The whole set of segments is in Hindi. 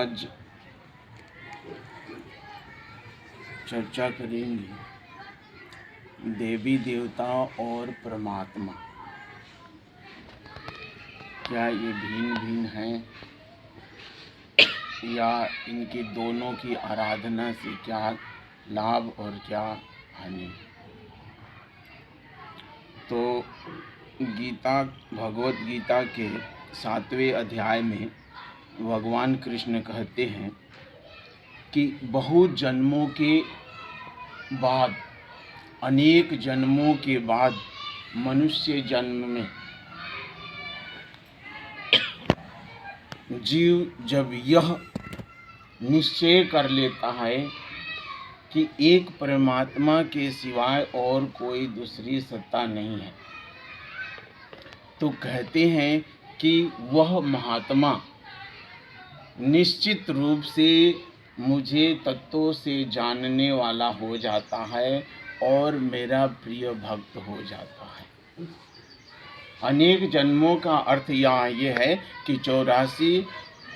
आज चर्चा करेंगे देवी देवता और परमात्मा, क्या ये भिन्न भिन्न हैं या इनके दोनों की आराधना से क्या लाभ और क्या हानि। तो गीता, भगवत गीता के 7वें अध्याय में भगवान कृष्ण कहते हैं कि बहुत जन्मों के बाद, अनेक जन्मों के बाद मनुष्य जन्म में जीव जब यह निश्चय कर लेता है कि एक परमात्मा के सिवाय और कोई दूसरी सत्ता नहीं है, तो कहते हैं कि वह महात्मा निश्चित रूप से मुझे तत्वों से जानने वाला हो जाता है और मेरा प्रिय भक्त हो जाता है। अनेक जन्मों का अर्थ यहाँ ये है कि 84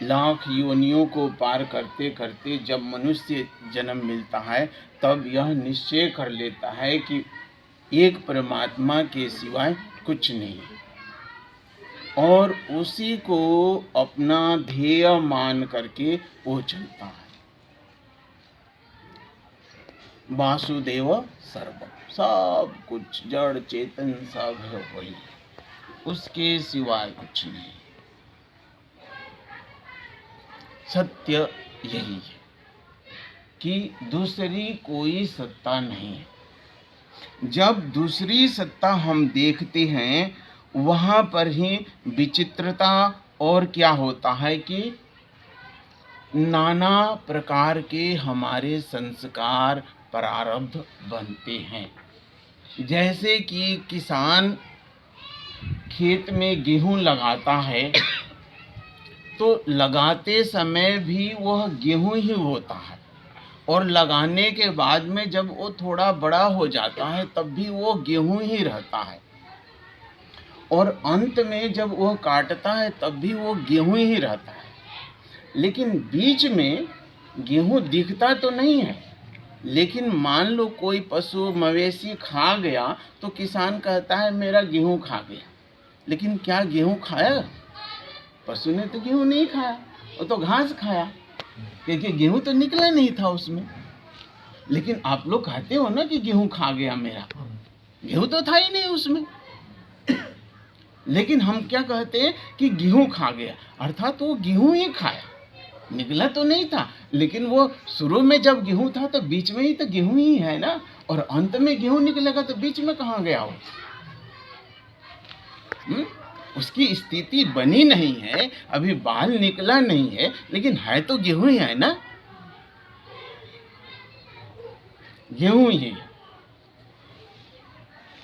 लाख योनियों को पार करते करते जब मनुष्य जन्म मिलता है तब यह निश्चय कर लेता है कि एक परमात्मा के सिवाय कुछ नहीं, और उसी को अपना ध्येय मान करके वो चलता है। वासुदेव सर्वम, सब कुछ जड़ चेतन सब है वही, उसके सिवाय कुछ नहीं। सत्य यही है कि दूसरी कोई सत्ता नहीं है। जब दूसरी सत्ता हम देखते हैं वहाँ पर ही विचित्रता और क्या होता है कि नाना प्रकार के हमारे संस्कार प्रारब्ध बनते हैं। जैसे कि किसान खेत में गेहूं लगाता है तो लगाते समय भी वह गेहूं ही होता है, और लगाने के बाद में जब वो थोड़ा बड़ा हो जाता है तब भी वो गेहूं ही रहता है, और अंत में जब वह काटता है तब भी वो गेहूं ही रहता है। लेकिन बीच में गेहूं दिखता तो नहीं है, लेकिन मान लो कोई पशु मवेशी खा गया तो किसान कहता है मेरा गेहूं खा गया, लेकिन क्या गेहूं खाया? पशु ने तो गेहूं नहीं खाया, वो तो घास खाया, क्योंकि गेहूं तो निकला नहीं था उसमें। लेकिन आप लोग कहते हो ना कि गेहूं खा गया मेरा, गेहूं तो था ही नहीं उसमें। लेकिन हम क्या कहते हैं कि गेहूं खा गया, अर्थात वो गेहूं ही खाया, निकला तो नहीं था। लेकिन वो शुरू में जब गेहूं था तो बीच में ही तो गेहूं ही है ना, और अंत में गेहूं निकलेगा तो बीच में कहाँ गया वो? उसकी स्थिति बनी नहीं है, अभी बाल निकला नहीं है, लेकिन है तो गेहूं ही है ना, गेहूं ही है।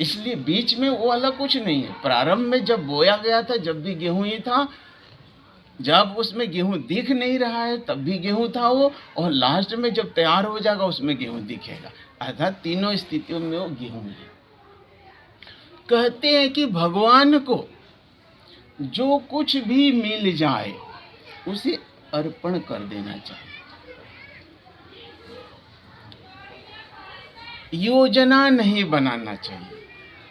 इसलिए बीच में वो अलग कुछ नहीं है। प्रारंभ में जब बोया गया था जब भी गेहूं ही था, जब उसमें गेहूं दिख नहीं रहा है तब भी गेहूं था वो, और लास्ट में जब तैयार हो जाएगा उसमें गेहूं दिखेगा। अर्थात तीनों स्थितियों में वो गेहूं है। कहते हैं कि भगवान को जो कुछ भी मिल जाए उसे अर्पण कर देना चाहिए। योजना नहीं बनाना चाहिए,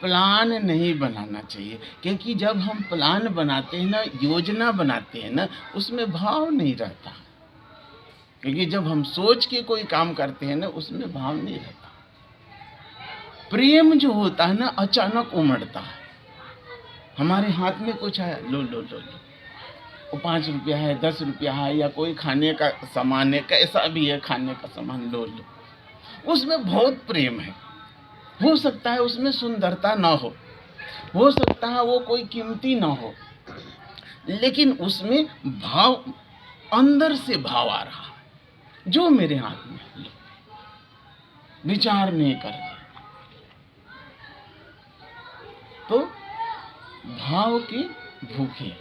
प्लान नहीं बनाना चाहिए, क्योंकि जब हम प्लान बनाते हैं ना, योजना बनाते हैं ना, उसमें भाव नहीं रहता। क्योंकि जब हम सोच के कोई काम करते हैं ना उसमें भाव नहीं रहता। प्रेम जो होता है ना अचानक उमड़ता है। हमारे हाथ में कुछ है, लो लो लो लो, वो 5 रुपया है, 10 रुपया है, या कोई खाने का सामान है, कैसा भी है खाने का सामान, लो लो, उसमें बहुत प्रेम है। हो सकता है उसमें सुंदरता ना हो सकता है वो कोई कीमती ना हो, लेकिन उसमें भाव, अंदर से भाव आ रहा है। जो मेरे हाथ में लो, विचार नहीं कर, तो भाव के भूखे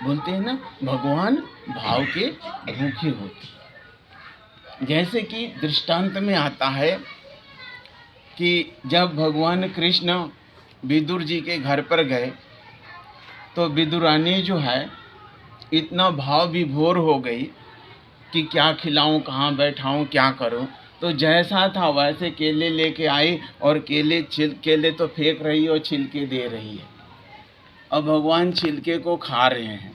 बोलते हैं ना, भगवान भाव के भूखे होते। जैसे कि दृष्टांत में आता है कि जब भगवान कृष्ण विदुर जी के घर पर गए तो विदुरानी जो है इतना भाव विभोर हो गई कि क्या खिलाऊं, कहाँ बैठाऊं, क्या करूं। तो जैसा था वैसे केले लेके आई और केले तो फेंक रही है और छिलके दे रही है। अब भगवान छिलके को खा रहे हैं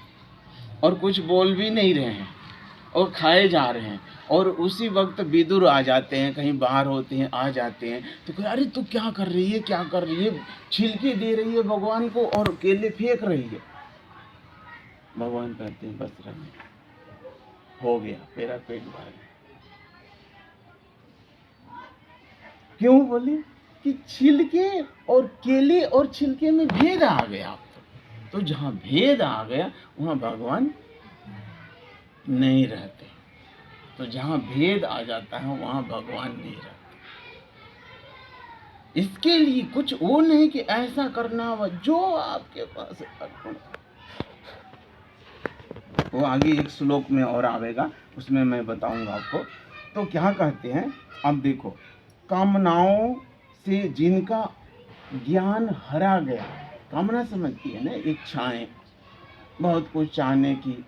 और कुछ बोल भी नहीं रहे हैं और खाए जा रहे हैं। और उसी वक्त विदुर आ जाते हैं, कहीं बाहर होते हैं, आ जाते हैं तो कहे, अरे तू क्या कर रही है, क्या कर रही है, छिलके दे रही है भगवान को और केले फेंक रही है। भगवान कहते हैं बस रहने, हो गया, मेरा पेट भर गया। क्यों बोले कि छिलके और केले और छिलके में भेद आ गया। तो जहां भेद आ गया वहां भगवान नहीं रहते। तो जहां भेद आ जाता है वहां भगवान नहीं रहते। इसके लिए कुछ वो नहीं कि ऐसा करना हो जो आपके पास अर्पण। वो आगे एक श्लोक में और आवेगा, उसमें मैं बताऊंगा आपको। तो क्या कहते हैं, अब देखो, कामनाओं से जिनका ज्ञान हरा गया, कामना समझती है ना, इच्छाएं, बहुत कुछ चाहने की,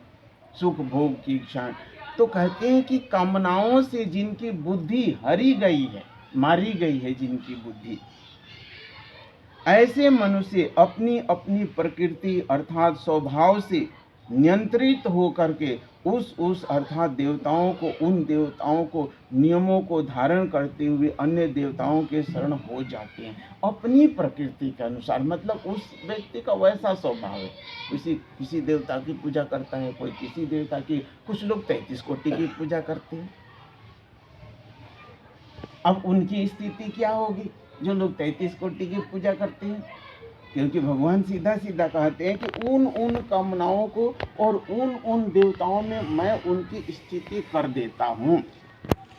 सुख भोग की इच्छाएं। तो कहते हैं कि कामनाओं से जिनकी बुद्धि हरी गई है, मारी गई है जिनकी बुद्धि, ऐसे मनुष्य अपनी अपनी प्रकृति अर्थात स्वभाव से नियंत्रित होकर के उस अर्थात देवताओं को, उन देवताओं को, नियमों को धारण करते हुए अन्य देवताओं के शरण हो जाते हैं अपनी प्रकृति के अनुसार। मतलब उस व्यक्ति का वैसा स्वभाव है, किसी देवता की पूजा करता है, कोई किसी देवता की, कुछ लोग 33 कोटि की पूजा करते हैं। अब उनकी स्थिति क्या होगी जो लोग 33 कोटि की पूजा करते हैं? क्योंकि भगवान सीधा सीधा कहते हैं कि उन कामनाओं को और उन देवताओं में मैं उनकी स्थिति कर देता हूँ।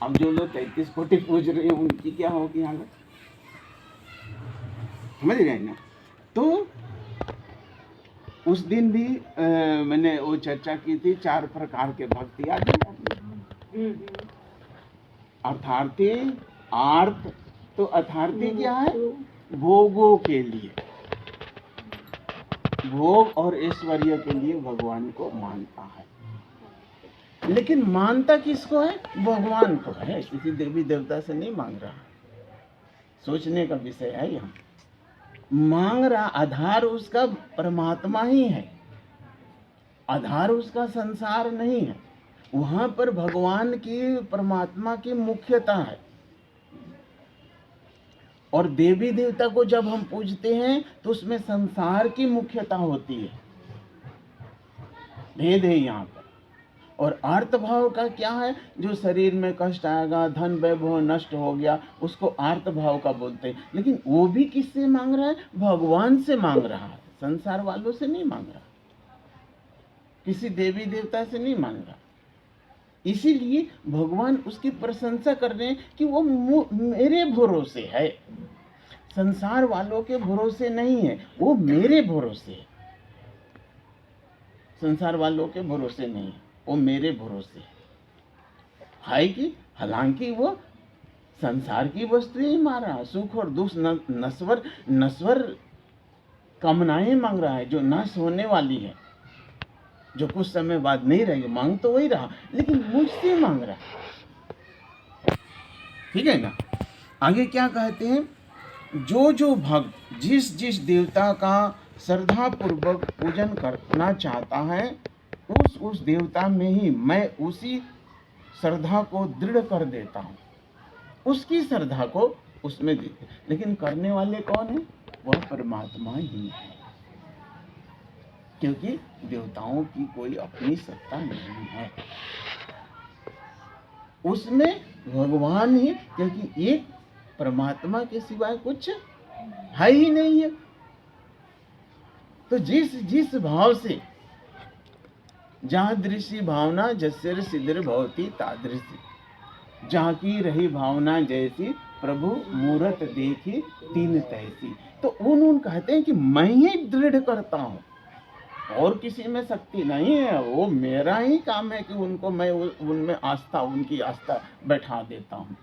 अब जो लोग 33 कोटि पूज रहे हैं उनकी क्या होगी हालत, समझ गए ना। तो उस दिन भी मैंने वो चर्चा की थी, 4 प्रकार के भक्ति याद है, अर्थार्थी, आर्त। तो अर्थार्थी क्या है, भोगों के लिए, भोग और ऐश्वर्य के लिए भगवान को मानता है। लेकिन मानता किसको है, भगवान को है, किसी देवी देवता से नहीं मांग रहा। सोचने का विषय है यहाँ। मांग रहा, आधार उसका परमात्मा ही है, आधार उसका संसार नहीं है। वहां पर भगवान की, परमात्मा की मुख्यता है। और देवी देवता को जब हम पूजते हैं तो उसमें संसार की मुख्यता होती है, भेद है यहाँ पर। और आर्त भाव का क्या है, जो शरीर में कष्ट आएगा, धन वैभव नष्ट हो गया, उसको आर्त भाव का बोलते हैं। लेकिन वो भी किससे मांग रहा है, भगवान से मांग रहा है, संसार वालों से नहीं मांग रहा, किसी देवी देवता से नहीं मांग रहा। इसीलिए भगवान उसकी प्रशंसा कर रहे हैं कि वो मेरे भरोसे है, संसार वालों के भरोसे नहीं है, वो मेरे भरोसे है। संसार वालों के भरोसे नहीं है, वो मेरे भरोसे है कि हालांकि वो संसार की वस्तु ही मार रहा है, सुख और दुख, नश्वर कामनाएं मांग रहा है जो नाश होने वाली है, जो कुछ समय बाद नहीं रहेगी। मांग तो वही रहा, लेकिन मुझसे मांग रहा है, ठीक है ना। आगे क्या कहते हैं, जो भक्त जिस देवता का श्रद्धा पूर्वक पूजन करना चाहता है, उस देवता में ही मैं उसी श्रद्धा को दृढ़ कर देता हूँ, उसकी श्रद्धा को उसमें देते। लेकिन करने वाले कौन है, वह परमात्मा ही है, क्योंकि देवताओं की कोई अपनी सत्ता नहीं है, उसमें भगवान ही, क्योंकि एक परमात्मा के सिवाय कुछ है ही नहीं है। तो जिस भाव से, जहाँ दृश्य भावना जस्यर सिद्धिर भवती तादृशी, जहाँ की रही भावना जैसी प्रभु मूरत देखी तीन तैसी। तो उन कहते हैं कि मैं ही दृढ़ करता हूँ, और किसी में शक्ति नहीं है, वो मेरा ही काम है कि उनको मैं उनमें आस्था, उनकी आस्था बैठा देता हूँ।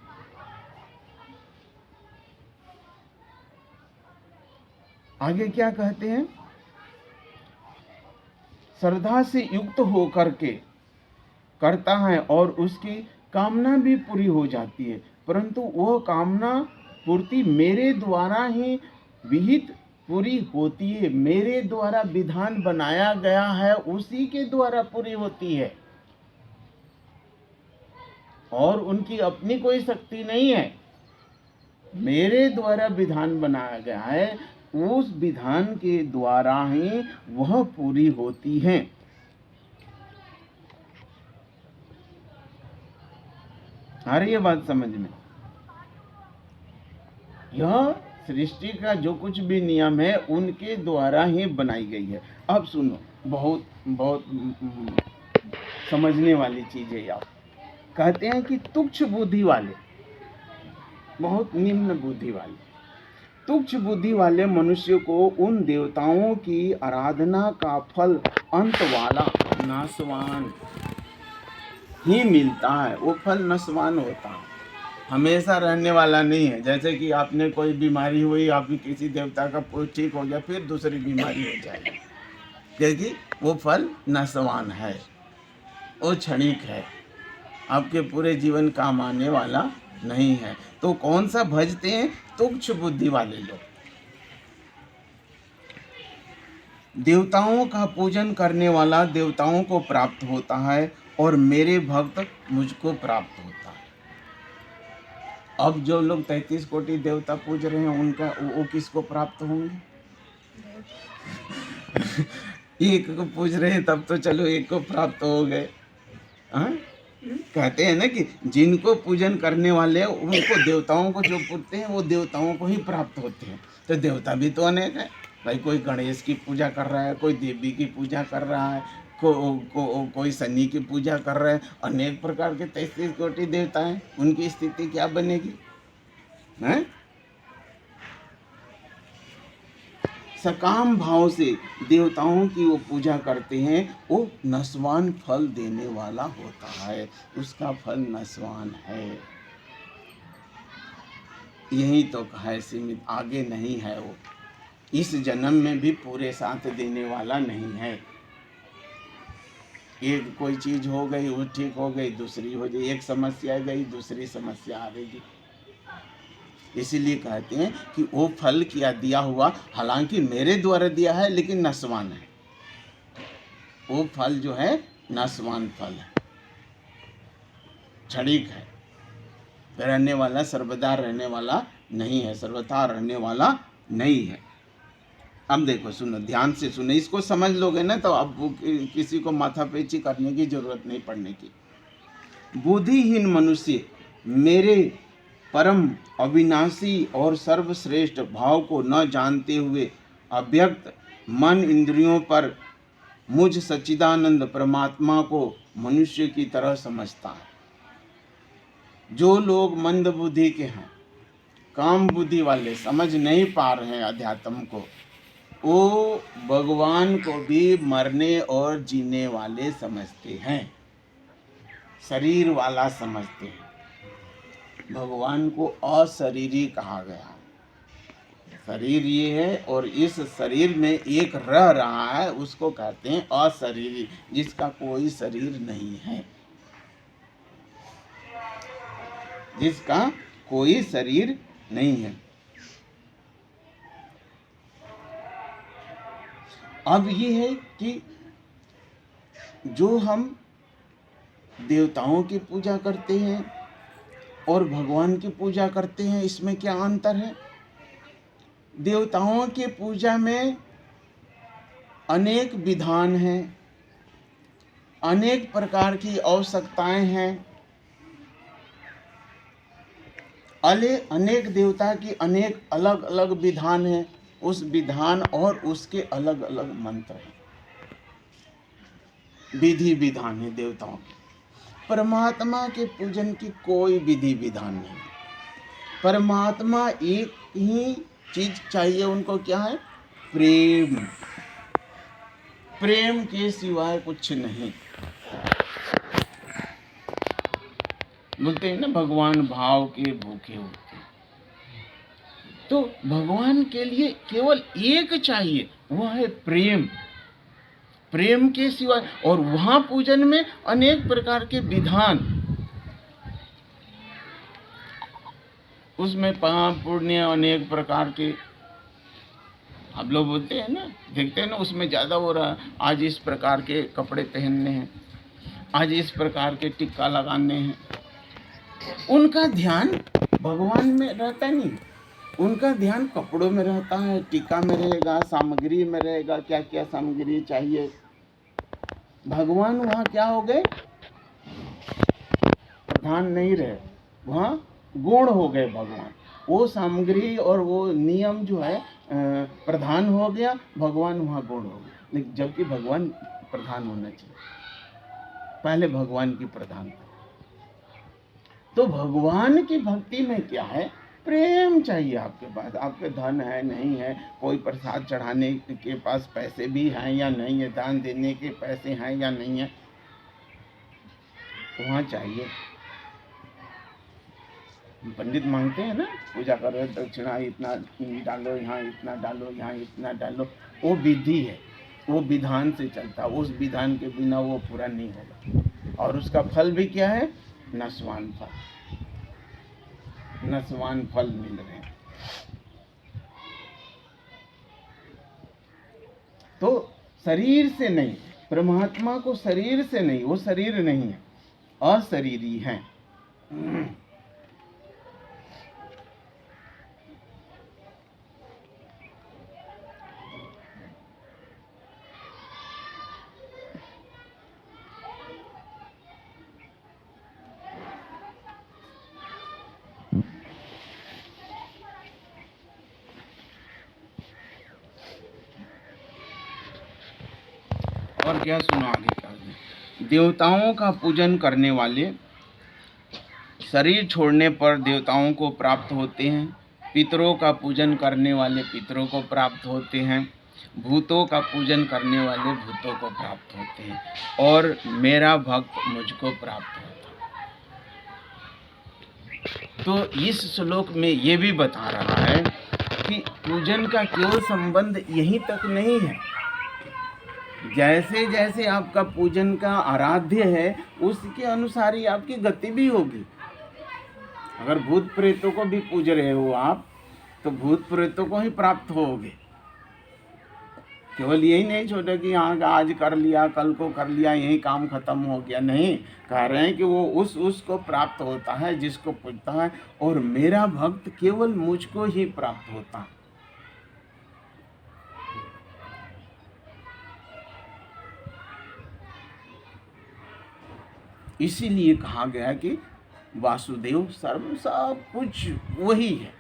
आगे क्या कहते हैं, श्रद्धा से युक्त होकर के करता है और उसकी कामना भी पूरी हो जाती है, परंतु वह कामना पूर्ति मेरे द्वारा ही विहित पूरी होती है। मेरे द्वारा विधान बनाया गया है, उसी के द्वारा पूरी होती है, और उनकी अपनी कोई शक्ति नहीं है। मेरे द्वारा विधान बनाया गया है, उस विधान के द्वारा ही वह पूरी होती है। आ रही है बात समझ में? यह सृष्टि का जो कुछ भी नियम है उनके द्वारा ही बनाई गई है। अब सुनो, बहुत बहुत समझने वाली चीज है। आप कहते हैं कि तुच्छ बुद्धि वाले, बहुत निम्न बुद्धि वाले, तुच्छ बुद्धि वाले मनुष्य को उन देवताओं की आराधना का फल अंत वाला नाशवान ही मिलता है। वो फल नाशवान होता है, हमेशा रहने वाला नहीं है। जैसे कि आपने कोई बीमारी हुई, आपकी किसी देवता का ठीक हो गया, फिर दूसरी बीमारी हो जाएगी, क्योंकि वो फल नाशवान है, वो क्षणिक है, आपके पूरे जीवन काम आने वाला नहीं है। तो कौन सा भजते हैं? तुच्छ बुद्धि वाले लोग। देवताओं का पूजन करने वाला देवताओं को प्राप्त होता है और मेरे भक्त मुझको प्राप्त होता है। अब जो लोग 33 कोटि देवता पूज रहे हैं, उनका वो किसको प्राप्त होंगे? एक को पूज रहे हैं तब तो चलो एक को प्राप्त हो गए। कहते हैं ना कि जिनको पूजन करने वाले हैं उनको, देवताओं को जो पूजते हैं वो देवताओं को ही प्राप्त होते हैं। तो देवता भी तो अनेक है भाई, कोई गणेश की पूजा कर रहा है, कोई देवी की पूजा कर रहा है, कोई शनि की पूजा कर रहा है। अनेक प्रकार के 33 कोटि देवता हैं, उनकी स्थिति क्या बनेगी? हैं? सकाम भाव से देवताओं की वो पूजा करते हैं, वो नस्वान फल देने वाला होता है, उसका फल नस्वान है। यही तो है सीमित, आगे नहीं है। वो इस जन्म में भी पूरे साथ देने वाला नहीं है। एक कोई चीज हो गई, वो ठीक हो गई, दूसरी हो गई, एक समस्या गई, दूसरी समस्या आ गई। इसीलिए कहते हैं कि वो फल किया दिया हुआ, हालांकि मेरे द्वारा दिया है, लेकिन नस्वान है। वो फल जो है नस्वान फल है, क्षणिक है, रहने वाला, सर्वदा रहने वाला नहीं है, सर्वथा रहने वाला नहीं है। अब देखो, सुनो, ध्यान से सुनो, इसको समझ लोगे ना तो अब किसी को माथापेची करने की जरूरत नहीं पड़ने की। बुद्धिहीन मनुष्य मेरे परम अविनाशी और सर्वश्रेष्ठ भाव को न जानते हुए अव्यक्त मन इंद्रियों पर मुझ सच्चिदानंद परमात्मा को मनुष्य की तरह समझता है। जो लोग मंद बुद्धि के हैं, काम बुद्धि वाले, समझ नहीं पा रहे हैं अध्यात्म को, वो भगवान को भी मरने और जीने वाले समझते हैं, शरीर वाला समझते हैं। भगवान को अशरीरी कहा गया। शरीर ये है और इस शरीर में एक रह रहा है, उसको कहते हैं अशरीरी, जिसका कोई शरीर नहीं है, जिसका कोई शरीर नहीं है। अब ये है कि जो हम देवताओं की पूजा करते हैं और भगवान की पूजा करते हैं, इसमें क्या अंतर है? देवताओं की पूजा में अनेक विधान हैं, अनेक प्रकार की आवश्यकताएं हैं, अनेक देवता की अनेक अलग अलग विधान हैं, उस विधान और उसके अलग अलग मंत्र हैं, विधि विधान है देवताओं के। परमात्मा के पूजन की कोई विधि विधान नहीं। परमात्मा एक ही चीज चाहिए उनको, क्या है? प्रेम। प्रेम के सिवाय कुछ नहीं। बोलते हैं ना, भगवान भाव के भूखे होते हैं। तो भगवान के लिए केवल एक चाहिए, वह है प्रेम। प्रेम के सिवा। और वहाँ पूजन में अनेक प्रकार के विधान, उसमें पाप पुण्य अनेक प्रकार के, आप लोग बोलते हैं ना, देखते हैं ना, उसमें ज़्यादा हो रहा है, आज इस प्रकार के कपड़े पहनने हैं, आज इस प्रकार के टिक्का लगाने हैं। उनका ध्यान भगवान में रहता नहीं, उनका ध्यान कपड़ों में रहता है, टीका में रहेगा, सामग्री में रहेगा, क्या क्या सामग्री चाहिए। भगवान वहाँ क्या हो गए, प्रधान नहीं रहे, वहाँ गुण हो गए भगवान। वो सामग्री और वो नियम जो है प्रधान हो गया, भगवान वहाँ गुण हो गया। लेकिन जबकि भगवान प्रधान होना चाहिए, पहले भगवान की प्रधानता। तो भगवान की भक्ति में क्या है, प्रेम चाहिए आपके पास। आपके धन है नहीं है, कोई प्रसाद चढ़ाने के पास पैसे भी हैं या नहीं है, दान देने के पैसे हैं या नहीं है, तो वहाँ चाहिए। पंडित मांगते हैं ना, पूजा कर रहे दक्षिणा इतना डालो, यहाँ इतना डालो, यहाँ इतना डालो, वो विधि है, वो विधान से चलता, उस विधान के बिना वो पूरा नहीं होगा। और उसका फल भी क्या है, नस्वान फल, नस्वान फल मिल रहे हैं। तो शरीर से नहीं, परमात्मा को शरीर से नहीं, वो शरीर नहीं है, अशरीरी है। और क्या सुना आगे क्या, देवताओं का पूजन करने वाले शरीर छोड़ने पर देवताओं को प्राप्त होते हैं, पितरों का पूजन करने वाले पितरों को प्राप्त होते हैं, भूतों का पूजन करने वाले भूतों को प्राप्त होते हैं, और मेरा भक्त मुझको प्राप्त होता है। तो इस श्लोक में ये भी बता रहा है कि पूजन का केवल संबंध यहीं तक नहीं है। जैसे जैसे आपका पूजन का आराध्य है, उसके अनुसार ही आपकी गति भी होगी। अगर भूत प्रेतों को भी पूज रहे हो आप, तो भूत प्रेतों को ही प्राप्त होगे। केवल यही नहीं छोटा कि हाँ आज कर लिया, कल को कर लिया, यही काम खत्म हो गया, नहीं। कह रहे हैं कि वो उसको प्राप्त होता है जिसको पूजता है, और मेरा भक्त केवल मुझको ही प्राप्त होता है। इसीलिए कहा गया कि वासुदेव सर्व, सब कुछ वही है।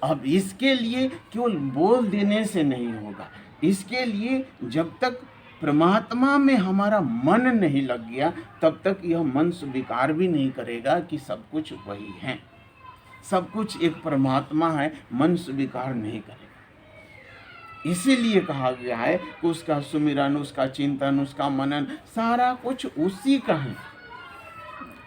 अब इसके लिए केवल बोल देने से नहीं होगा, इसके लिए जब तक परमात्मा में हमारा मन नहीं लग गया, तब तक यह मन स्वीकार भी नहीं करेगा कि सब कुछ वही है, सब कुछ एक परमात्मा है, मन स्वीकार नहीं करेगा। इसीलिए कहा गया है कि उसका सुमिरन, उसका चिंतन, उसका मनन, सारा कुछ उसी का है।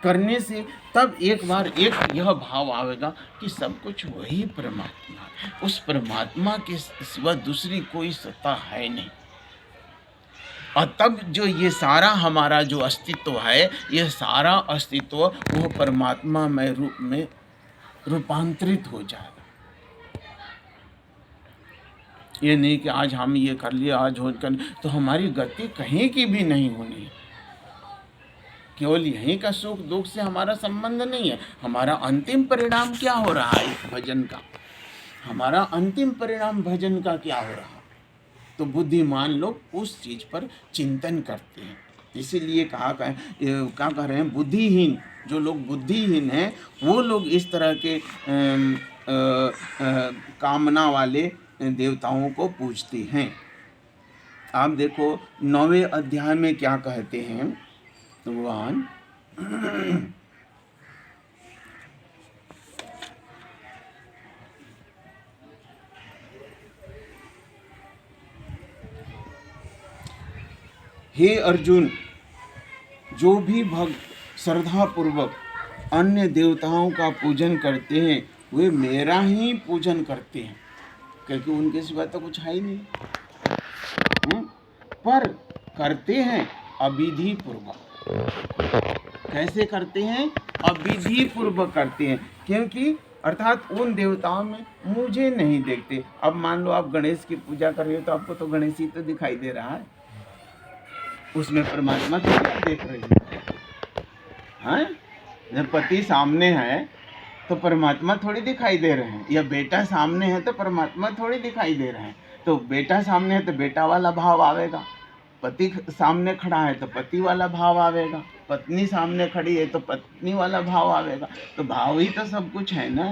करने से तब एक बार एक यह भाव आएगा कि सब कुछ वही परमात्मा है, उस परमात्मा के सिवा दूसरी कोई सत्ता है नहीं। और तब जो ये सारा हमारा जो अस्तित्व है, ये सारा अस्तित्व वो परमात्मा में रूप में रूपांतरित हो जाएगा। ये नहीं कि आज हम ये कर लिए, आज हो कर, तो हमारी गति कहीं की भी नहीं होनी। केवल यहीं का सुख दुख से हमारा संबंध नहीं है। हमारा अंतिम परिणाम क्या हो रहा है इस भजन का, हमारा अंतिम परिणाम भजन का क्या हो रहा, तो बुद्धिमान लोग उस चीज पर चिंतन करते हैं। इसीलिए क्या कह रहे हैं, बुद्धिहीन जो लोग बुद्धिहीन हैं, वो लोग इस तरह के कामना वाले देवताओं को पूजते हैं। आप देखो 9वें अध्याय में क्या कहते हैं भगवान, हे अर्जुन, जो भी भक्त श्रद्धा पूर्वक अन्य देवताओं का पूजन करते हैं, वे मेरा ही पूजन करते हैं, क्योंकि उनके सिवा तो कुछ है ही नहीं। पर करते हैं अविधि पूर्वक। कैसे करते हैं? अविधि पूर्वक करते हैं, क्योंकि अर्थात उन देवताओं में मुझे नहीं देखते। अब मान लो आप गणेश की पूजा कर रहे हो तो आपको तो गणेश ही तो दिखाई दे रहा है, उसमें परमात्मा तो क्या देख रही है? जब पति सामने है तो परमात्मा थोड़ी दिखाई दे रहे हैं, या बेटा सामने है तो परमात्मा थोड़ी दिखाई दे रहे हैं। तो बेटा सामने है तो बेटा वाला भाव आवेगा, पति सामने खड़ा है तो पति वाला भाव आवेगा, पत्नी सामने खड़ी है तो पत्नी वाला भाव आवेगा। तो भाव ही तो सब कुछ है ना,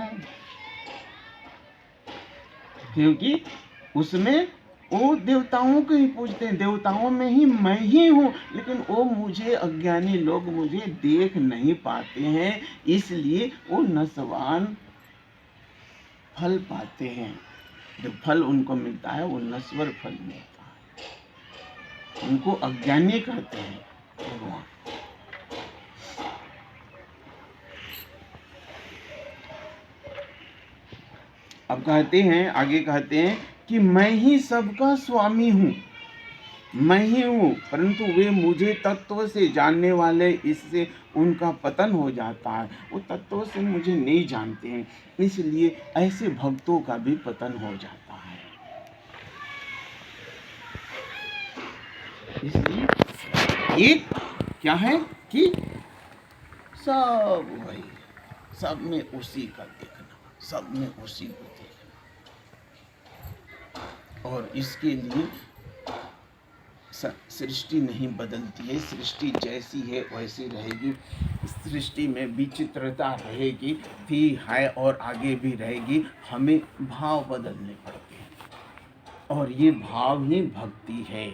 क्योंकि उसमें वो देवताओं को ही पूजते हैं, देवताओं में ही मैं ही हूँ, लेकिन वो मुझे, अज्ञानी लोग मुझे देख नहीं पाते हैं, इसलिए वो नस्वान फल पाते हैं। जो फल उनको मिलता है वो नश्वर फल मिलता है, उनको अज्ञानी कहते हैं भगवान। अब कहते हैं, आगे कहते हैं कि मैं ही सबका स्वामी हूँ, मैं ही हूँ, परंतु वे मुझे तत्व से जानने वाले, इससे उनका पतन हो जाता है। वो तत्व से मुझे नहीं जानते हैं, इसलिए ऐसे भक्तों का भी पतन हो जाता है। इसलिए एक क्या है कि सब वही, सब में उसी का देखना, सब में उसी को देखना, और इसके लिए सृष्टि नहीं बदलती है, सृष्टि जैसी है वैसी रहेगी। सृष्टि में विचित्रता रहेगी, थी, है और आगे भी रहेगी। हमें भाव बदलने पड़ते हैं, और ये भाव ही भक्ति है।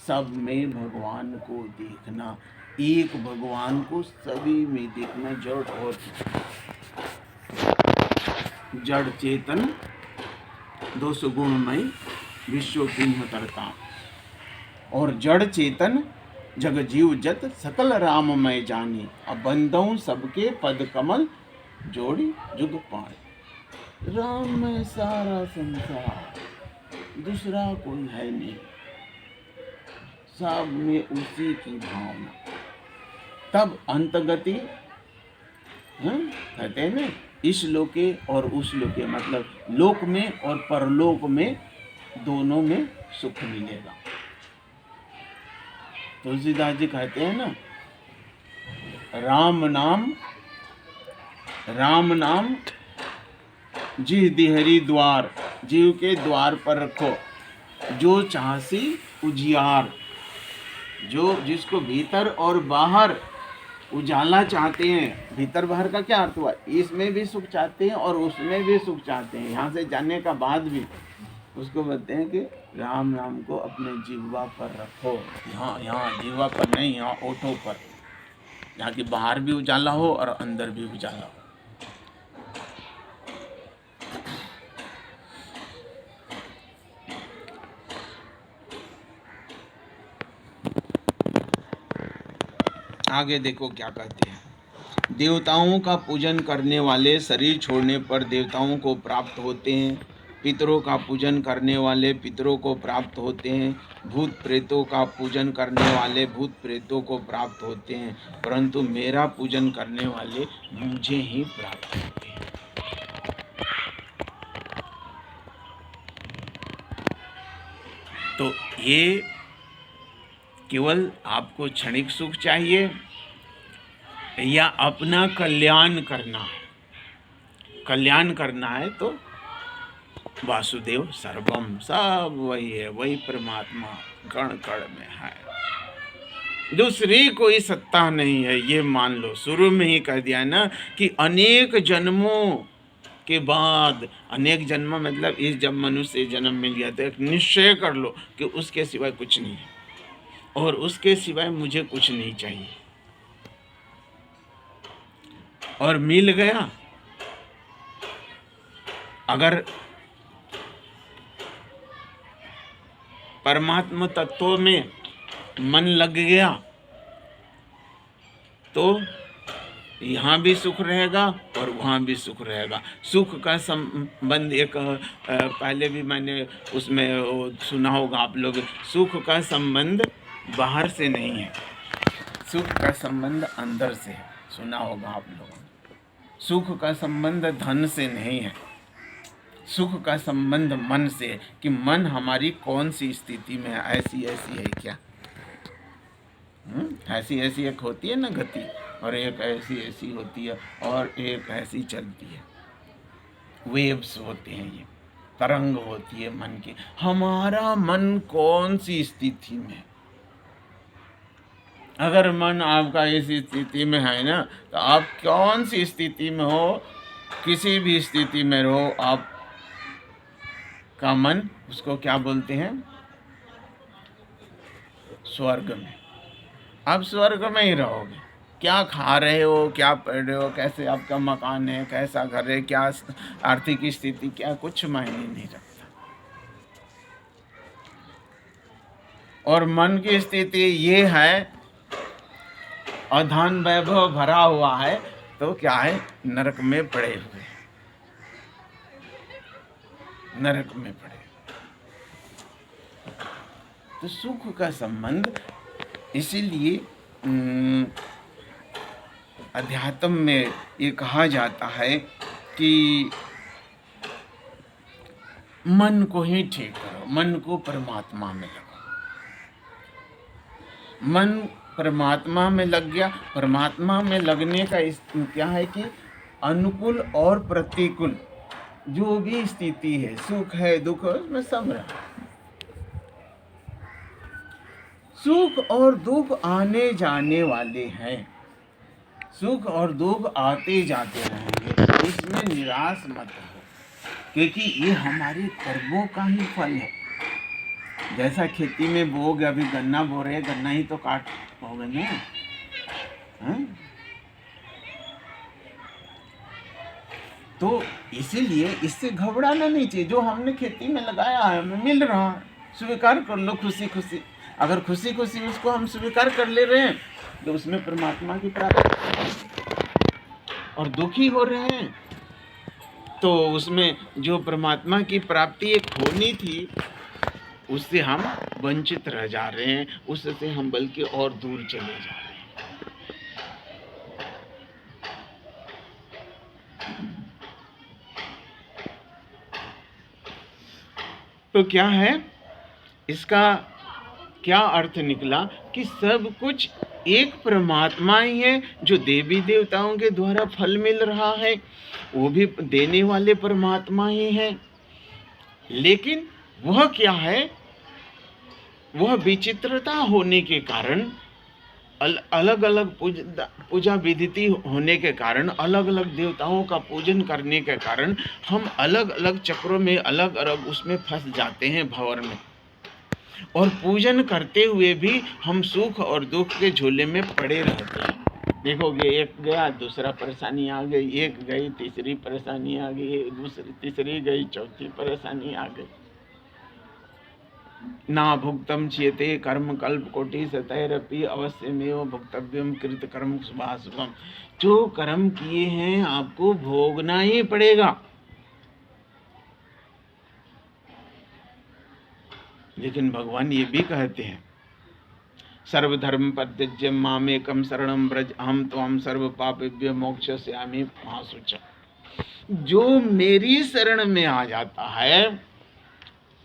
सब में भगवान को देखना, एक भगवान को सभी में देखना। जड़ चेतन दोष गुणमय विश्व किन्ह करता, और जड़ चेतन जग जीव जत सकल राममय जानी। अब बंदों सबके पद कमल जोड़ी जुग पाए। राम में सारा संसार, दूसरा कोई है नहीं, सब में उसी की भावना। तब अंतगति कहते हैं ना, इस लोके और उस लोके, मतलब लोक में और परलोक में, दोनों में सुख मिलेगा। तुलसीदास जी कहते हैं ना, राम नाम जिह दिहरी द्वार, जीव के द्वार पर रखो, जो चाहसी उजियार। जो जिसको भीतर और बाहर उजाला चाहते हैं, भीतर बाहर का क्या अर्थ हुआ? इसमें भी सुख चाहते हैं और उसमें भी सुख चाहते हैं, यहाँ से जाने का बाद भी उसको बोलते हैं कि राम नाम को अपने जिह्वा पर रखो। यहाँ जिह्वा पर नहीं, यहाँ ओठों पर, यहाँ की बाहर भी उजाला हो और अंदर भी उजाला हो। आगे देखो क्या कहते हैं। देवताओं का पूजन करने वाले शरीर छोड़ने पर देवताओं को प्राप्त होते हैं, पितरों का पूजन करने वाले पितरों को प्राप्त होते हैं, भूत प्रेतों का पूजन करने वाले भूत प्रेतों को प्राप्त होते हैं, परंतु मेरा पूजन करने वाले मुझे ही प्राप्त होते हैं। तो ये केवल आपको क्षणिक सुख चाहिए या अपना कल्याण करना है? कल्याण करना है तो वासुदेव सर्वम, सब वही है, वही परमात्मा कण कण में है, दूसरी कोई सत्ता नहीं है। ये मान लो, शुरू में ही कह दिया ना कि अनेक जन्मों के बाद, अनेक जन्म मतलब इस जब मनुष्य जन्म मिल गया तो एक निश्चय कर लो कि उसके सिवाय कुछ नहीं है, और उसके सिवाय मुझे कुछ नहीं चाहिए, और मिल गया। अगर परमात्मा तत्व में मन लग गया तो यहाँ भी सुख रहेगा और वहाँ भी सुख रहेगा। सुख का संबंध एक पहले भी मैंने उसमें वो सुना होगा आप लोग, सुख का संबंध बाहर से नहीं है, सुख का संबंध अंदर से है। सुना होगा आप लोगों ने। सुख का संबंध धन से नहीं है, सुख का संबंध मन से है कि मन हमारी कौन सी स्थिति में है। ऐसी ऐसी है क्या, ऐसी ऐसी एक होती है ना गति, और एक ऐसी ऐसी होती है, और एक ऐसी चलती है। वेव्स होते हैं, ये तरंग होती है मन की। हमारा मन कौन सी स्थिति में है? अगर मन आपका इस स्थिति में है ना, तो आप कौन सी स्थिति में हो, किसी भी स्थिति में रहो, आप का मन, उसको क्या बोलते हैं? स्वर्ग में। आप स्वर्ग में ही रहोगे। क्या खा रहे हो, क्या पढ़ रहे हो, कैसे आपका मकान है, कैसा घर है, क्या आर्थिक स्थिति, क्या कुछ मायने नहीं रखता। और मन की स्थिति ये है, और धन वैभव भरा हुआ है, तो क्या है? नरक में पड़े हुए, नरक में पड़े। तो सुख का संबंध इसीलिए अध्यात्म में ये कहा जाता है कि मन को ही ठीक करो, मन को परमात्मा में लगाओ। मन परमात्मा में लग गया। परमात्मा में लगने का क्या है कि अनुकूल और प्रतिकूल जो भी स्थिति है, सुख है, दुख है, उसमें सब रहा। सुख और दुख आने जाने वाले हैं, सुख और दुख आते जाते रहेंगे, इसमें निराश मत हो, क्योंकि ये हमारे कर्मों का ही फल है। जैसा खेती में बोगे, अभी गन्ना बो रहे, गन्ना ही तो काट होगा ना, तो इसीलिए इससे घबराना नहीं चाहिए। जो हमने खेती में लगाया है, हमें मिल रहा है, स्वीकार कर लो खुशी खुशी। अगर खुशी खुशी उसको हम स्वीकार कर ले रहे हैं, तो उसमें परमात्मा की प्राप्ति। और दुखी हो रहे हैं, तो उसमें जो परमात्मा की प्राप्ति एक होनी थी, उससे हम वंचित रह जा रहे हैं, उससे हम बल्कि और दूर चले जा रहे हैं। तो क्या है इसका, क्या अर्थ निकला कि सब कुछ एक परमात्मा ही है, जो देवी देवताओं के द्वारा फल मिल रहा है, वो भी देने वाले परमात्मा ही हैं। लेकिन वह क्या है, वह विचित्रता होने के कारण, अलग अलग पूजा विधि होने के कारण, अलग अलग देवताओं का पूजन करने के कारण, हम अलग अलग चक्रों में, अलग अलग उसमें फंस जाते हैं, भंवर में। और पूजन करते हुए भी हम सुख और दुख के झोले में पड़े रहते हैं। देखोगे, एक गया, दूसरा परेशानी आ गई, एक गई, तीसरी परेशानी आ गई, दूसरी तीसरी गई, चौथी परेशानी आ गई। ना भुक्तम चेते कर्म कल्प कोटि सतैरपि अवश्यमेव भुक्तव्यम कृत कर्म शुभाशुभम। जो कर्म किए हैं आपको भोगना ही पड़ेगा। लेकिन भगवान ये भी कहते हैं, सर्वधर्म परित्यज्य मामेकम शरणं व्रज अहम त्वां सर्व पापेभ्यो मोक्षयिष्यामि मा शुचः। जो मेरी शरण में आ जाता है,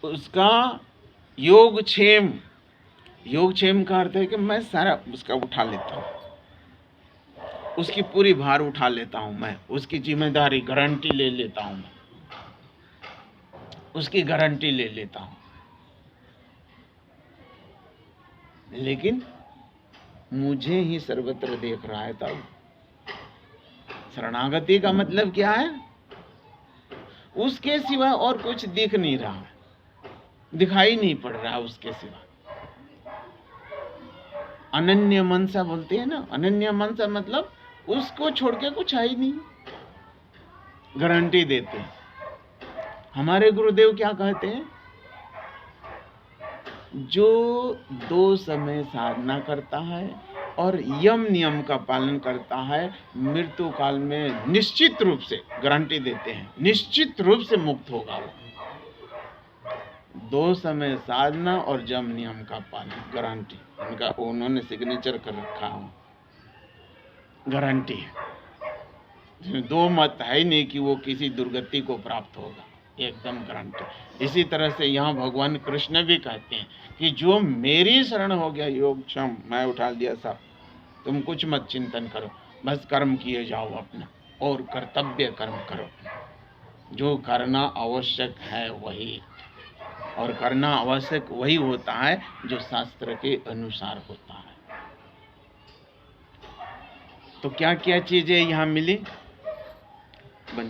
उसका योगक्षेम, योगक्षेम का अर्थ है कि मैं सारा उसका उठा लेता हूँ, उसकी पूरी भार उठा लेता हूँ, मैं उसकी जिम्मेदारी, गारंटी ले लेता हूँ, मैं उसकी गारंटी ले लेता हूँ। लेकिन मुझे ही सर्वत्र देख रहा है। तब शरणागति का मतलब क्या है? उसके सिवा और कुछ दिख नहीं रहा, दिखाई नहीं पड़ रहा उसके सिवा। अनन्य मनसा बोलते हैं ना, अनन्य मनसा मतलब उसको छोड़ के कुछ है ही नहीं, गारंटी देते हैं। हमारे गुरुदेव क्या कहते हैं? जो 2 समय साधना करता है, और यम नियम का पालन करता है, मृत्यु काल में निश्चित रूप से गारंटी देते हैं, निश्चित रूप से मुक्त होगा वो। 2 समय साधना और यम नियम का पालन, गारंटी। उनका उन्होंने सिग्नेचर कर रखा है, गारंटी है। 2 मत है ही नहीं कि वो किसी दुर्गति को प्राप्त होगा, एकदम गारंटी। इसी तरह से यहाँ भगवान कृष्ण भी कहते हैं कि जो मेरी शरण हो गया योगक्षम, मैं उठा दिया सब, तुम कुछ मत चिंतन करो, बस कर्म किए जाओ अपना, और कर्तव्य कर्म करो, जो करना आवश्यक है वही, और करना आवश्यक वही होता है जो शास्त्र के अनुसार होता है। तो क्या क्या चीजें यहाँ मिली? बन